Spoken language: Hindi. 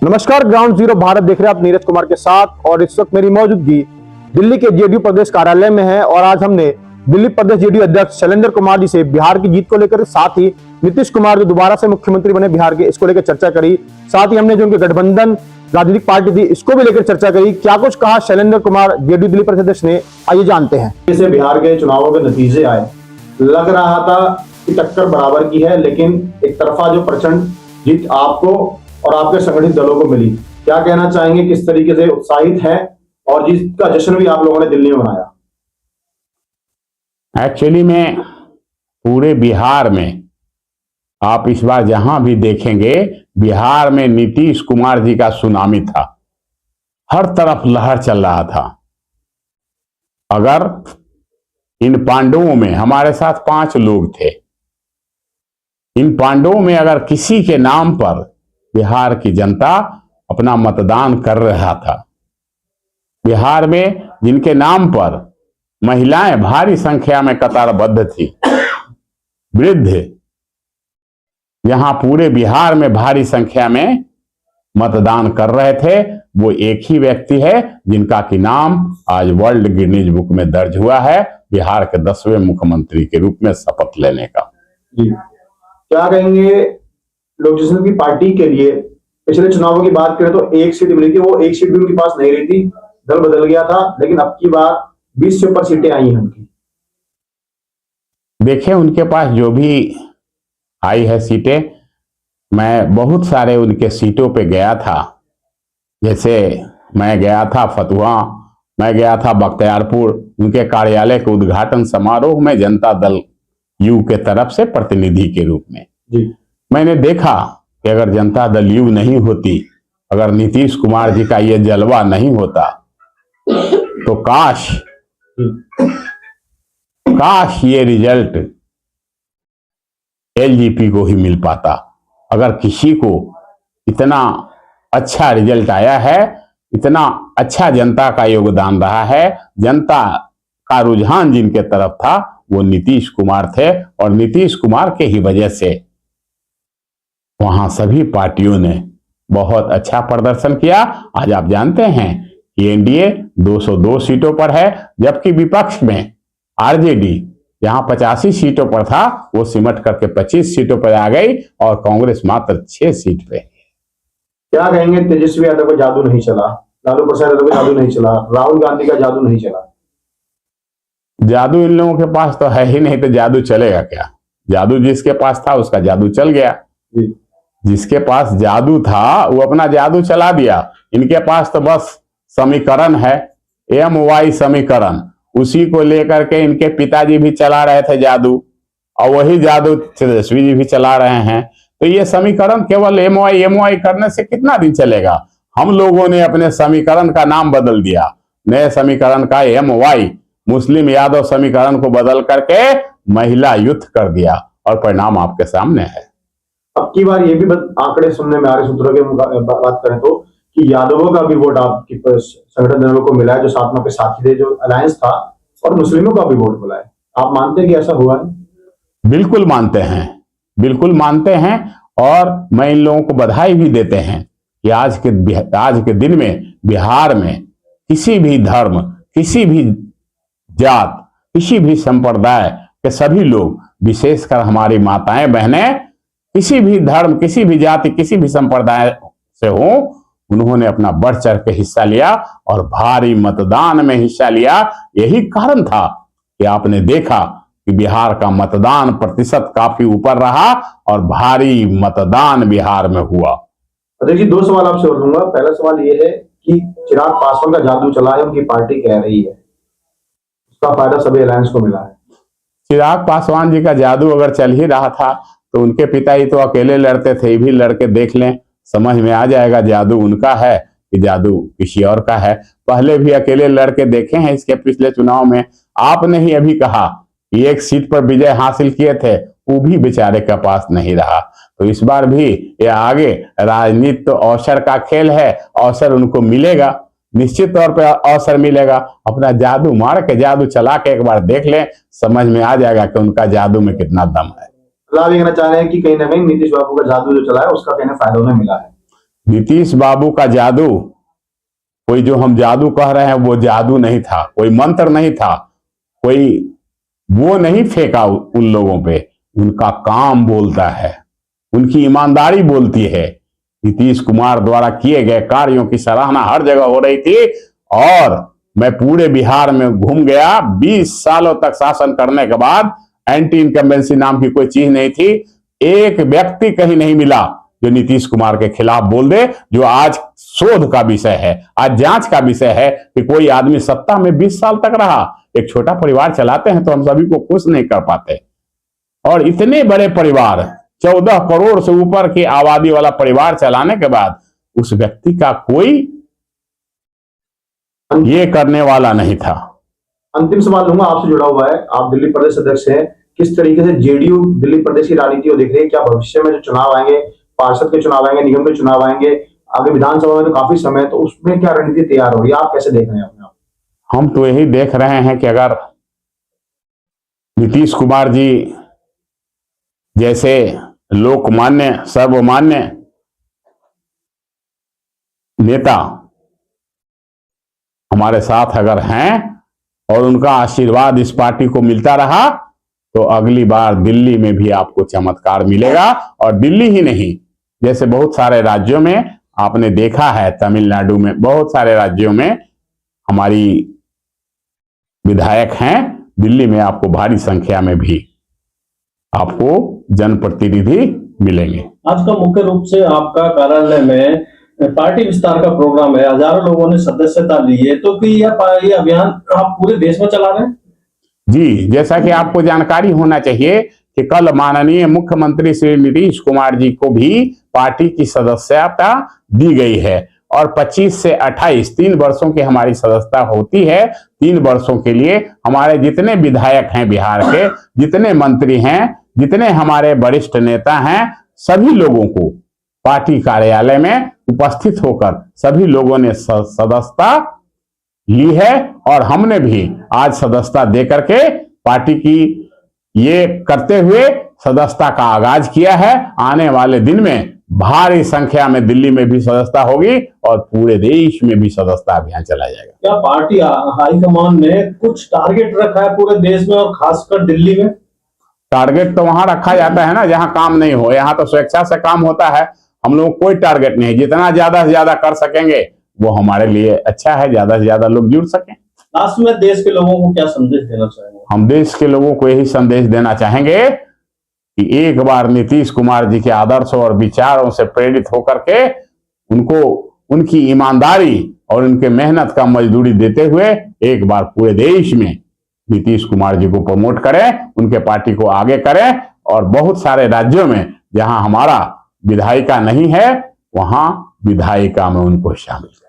नमस्कार, ग्राउंड जीरो भारत देख रहे हैं आप नीरज कुमार के साथ। और इस वक्त मेरी मौजूदगी दिल्ली के जेडीयू प्रदेश कार्यालय में है और आज हमने दिल्ली प्रदेश जेडीयू अध्यक्ष शैलेंद्र कुमार जी से बिहार की जीत को लेकर, साथ ही नीतीश कुमार जो दोबारा से मुख्यमंत्री बने बिहार के, इसको लेकर चर्चा करी। साथ ही हमने जो उनके गठबंधन राजनीतिक पार्टी थी इसको भी लेकर चर्चा करी। क्या कुछ कहा शैलेंद्र कुमार जेडीयू दिल्ली प्रदेश अध्यक्ष ने, आइए जानते हैं। जैसे बिहार के चुनावों के नतीजे आए, लग रहा था कि टक्कर बराबर की है, लेकिन एक तरफा जो प्रचंड जीत आपको और आपके संगठित दलों को मिली। क्या कहना चाहेंगे, किस तरीके से उत्साहित है और जीत का जश्न भी आप लोगों ने दिल्ली में मनाया? एक्चुअली में पूरे बिहार में आप इस बार जहां भी देखेंगे, बिहार में नीतीश कुमार जी का सुनामी था। हर तरफ लहर चल रहा था। अगर इन पांडवों में, हमारे साथ 5 लोग थे, इन पांडवों में अगर किसी के नाम पर बिहार की जनता अपना मतदान कर रहा था, बिहार में जिनके नाम पर महिलाएं भारी संख्या में कतारबद्ध थी, वृद्ध यहां पूरे बिहार में भारी संख्या में मतदान कर रहे थे, वो एक ही व्यक्ति है जिनका कि नाम आज वर्ल्ड गिनीज बुक में दर्ज हुआ है, बिहार के 10वें मुख्यमंत्री के रूप में शपथ लेने का। जी, क्या कहेंगे लोक जनशक्ति पार्टी के लिए? पिछले चुनावों की बात करें तो एक सीट मिली थी, वो एक सीट भी उनके पास नहीं रही थी, दल बदल गया था, लेकिन अब की बार 20 से ऊपर सीटें आई हैं उनकी। देखिए, उनके पास जो भी आई है सीटें, मैं बहुत सारे उनके सीटों पे गया था। जैसे मैं गया था फतुहा, मैं गया था बख्तियारपुर, उनके कार्यालय के उद्घाटन समारोह में जनता दल यू के तरफ से प्रतिनिधि के रूप में जी, मैंने देखा कि अगर जनता दल यू नहीं होती, अगर नीतीश कुमार जी का ये जलवा नहीं होता, तो काश ये रिजल्ट एलजेपी को ही मिल पाता। अगर किसी को इतना अच्छा रिजल्ट आया है, इतना अच्छा जनता का योगदान रहा है, जनता का रुझान जिनके तरफ था वो नीतीश कुमार थे, और नीतीश कुमार के ही वजह से वहां सभी पार्टियों ने बहुत अच्छा प्रदर्शन किया। आज आप जानते हैं कि एनडीए 202 सीटों पर है, जबकि विपक्ष में आरजेडी जहां 85 सीटों पर था, वो सिमट करके 25 सीटों पर आ गई, और कांग्रेस मात्र 6 सीट पे। क्या कहेंगे, तेजस्वी यादव को जादू नहीं चला, लालू प्रसाद यादव को जादू नहीं चला, राहुल गांधी का जादू नहीं चला? जादू इन लोगों के पास तो है ही नहीं, तो जादू चलेगा क्या? जादू जिसके पास था उसका जादू चल गया। जिसके पास जादू था वो अपना जादू चला दिया। इनके पास तो बस समीकरण है, MY समीकरण, उसी को लेकर के इनके पिताजी भी चला रहे थे जादू, और वही जादू तेजस्वी जी भी चला रहे हैं। तो ये समीकरण केवल MY करने से कितना दिन चलेगा? हम लोगों ने अपने समीकरण का नाम बदल दिया, नए समीकरण का MY मुस्लिम यादव समीकरण को बदल करके महिला युद्ध कर दिया, और परिणाम आपके सामने है। अब की बार ये भी आंकड़े सुनने में आ रहे सूत्रों की बात करें तो कि यादवों का भी वोट आपकी संगठन दलों को मिला है, जो साथ में आपके साथी थे, जो अलायंस था, और मुस्लिमों का भी वोट मिला है। आप मानते हैं कि ऐसा हुआ है? बिल्कुल मानते हैं, बिल्कुल मानते हैं, और मैं इन लोगों को बधाई भी देते हैं कि आज के दिन में बिहार में किसी भी धर्म, किसी भी जात, किसी भी संप्रदाय के सभी लोग, विशेषकर हमारी माताएं बहनें, किसी भी धर्म, किसी भी जाति, किसी भी संप्रदाय से हो, उन्होंने अपना बढ़ चढ़ के हिस्सा लिया और भारी मतदान में हिस्सा लिया। यही कारण था कि आपने देखा कि बिहार का मतदान प्रतिशत काफी ऊपर रहा और भारी मतदान बिहार में हुआ। अध्यक्ष जी, 2 सवाल आपसे और लूंगा। पहला सवाल ये है कि चिराग पासवान का जादू चला है, उनकी पार्टी कह रही है, उसका फायदा सभी अलायंस को मिला है। चिराग पासवान जी का जादू अगर चल ही रहा था तो उनके पिता जी तो अकेले लड़ते थे, ये भी लड़के देख लें, समझ में आ जाएगा जादू उनका है कि जादू किसी और का है। पहले भी अकेले लड़के देखे हैं इसके पिछले चुनाव में। आपने ही अभी कहा कि एक सीट पर विजय हासिल किए थे, वो भी बेचारे के पास नहीं रहा। तो इस बार भी ये आगे राजनीति तो अवसर का खेल है, अवसर उनको मिलेगा, निश्चित तौर पर अवसर मिलेगा। अपना जादू मार के, जादू चला के एक बार देख लें, समझ में आ जाएगा कि उनका जादू में कितना दम है। ये कहना चाह रहे हैं कि कहीं ना कहीं नीतीश बाबू का जादू जो चला है उसका कहीं फायदा उन्हें मिला है। नीतीश बाबू का जादू, कोई जो हम जादू कह रहे हैं वो जादू नहीं था, कोई मंत्र नहीं था, कोई वो नहीं फेंका उन लोगों पे। उनका काम बोलता है, उनकी ईमानदारी बोलती है। नीतीश कुमार द्वारा किए गए कार्यों की सराहना हर जगह हो रही थी और मैं पूरे बिहार में घूम गया। 20 सालों तक शासन करने के बाद एंटी इनकम्बेंसी नाम की कोई चीज नहीं थी। एक व्यक्ति कहीं नहीं मिला जो नीतीश कुमार के खिलाफ बोल दे, जो आज शोध का विषय है, आज जांच का विषय है कि कोई आदमी सत्ता में 20 साल तक रहा। एक छोटा परिवार चलाते हैं तो हम सभी को खुश नहीं कर पाते, और इतने बड़े परिवार, 14 करोड़ से ऊपर की आबादी वाला परिवार चलाने के बाद उस व्यक्ति का कोई ये करने वाला नहीं था। अंतिम सवाल लूंगा, आपसे जुड़ा हुआ है। आप दिल्ली प्रदेश अध्यक्ष हैं, किस तरीके से जेडीयू दिल्ली प्रदेश की राजनीति को देख रही है? क्या भविष्य में जो चुनाव आएंगे, पार्षद के चुनाव आएंगे, निगम के चुनाव आएंगे, आगे विधानसभा में तो काफी समय है, तो उसमें क्या रणनीति तैयार होगी? आप कैसे देख रहे हैं अपने आप? हम तो यही देख रहे हैं कि अगर नीतीश कुमार जी जैसे लोकमान्य सर्वमान्य नेता हमारे साथ अगर हैं और उनका आशीर्वाद इस पार्टी को मिलता रहा तो अगली बार दिल्ली में भी आपको चमत्कार मिलेगा। और दिल्ली ही नहीं, जैसे बहुत सारे राज्यों में आपने देखा है, तमिलनाडु में, बहुत सारे राज्यों में हमारी विधायक हैं। दिल्ली में आपको भारी संख्या में भी आपको जनप्रतिनिधि मिलेंगे। आज का मुख्य रूप से आपका कार्यालय में पार्टी विस्तार का प्रोग्राम है, हजारों लोगों ने सदस्यता ली है, तो कि ये अभियान आप पूरे देश में चला रहे हैं? जी, जैसा कि आपको जानकारी होना चाहिए कि कल माननीय मुख्यमंत्री श्री नीतीश कुमार जी को भी पार्टी की सदस्यता दी गई है और 25 से 28 3 वर्षों की हमारी सदस्यता होती है। 3 वर्षों के लिए हमारे जितने विधायक हैं बिहार के, जितने मंत्री हैं, जितने हमारे वरिष्ठ नेता हैं, सभी लोगों को पार्टी कार्यालय में उपस्थित होकर सभी लोगों ने सदस्यता ली है और हमने भी आज सदस्यता देकर के पार्टी की ये करते हुए सदस्यता का आगाज किया है। आने वाले दिन में भारी संख्या में दिल्ली में भी सदस्यता होगी और पूरे देश में भी सदस्यता अभियान चलाया जाएगा। क्या पार्टी हाईकमान ने कुछ टारगेट रखा है पूरे देश में और खासकर दिल्ली में? टारगेट तो वहां रखा जाता है ना जहां काम नहीं हो, यहाँ तो स्वेच्छा से काम होता है। हम लोग कोई टारगेट नहीं, जितना ज्यादा से ज्यादा कर सकेंगे वो हमारे लिए अच्छा है, ज्यादा से ज्यादा लोग जुड़ सकें। लास्ट में देश के लोगों को क्या संदेश देना चाहेंगे? हम देश के लोगों को यही संदेश देना चाहेंगे कि एक बार नीतीश कुमार जी के आदर्शों और विचारों से प्रेरित होकर के उनको उनकी ईमानदारी और उनके मेहनत का मजदूरी देते हुए एक बार पूरे देश में नीतीश कुमार जी को प्रमोट करें, उनके पार्टी को आगे करें और बहुत सारे राज्यों में जहां हमारा विधायिका नहीं है वहां विधायिका में उनको शामिल करें।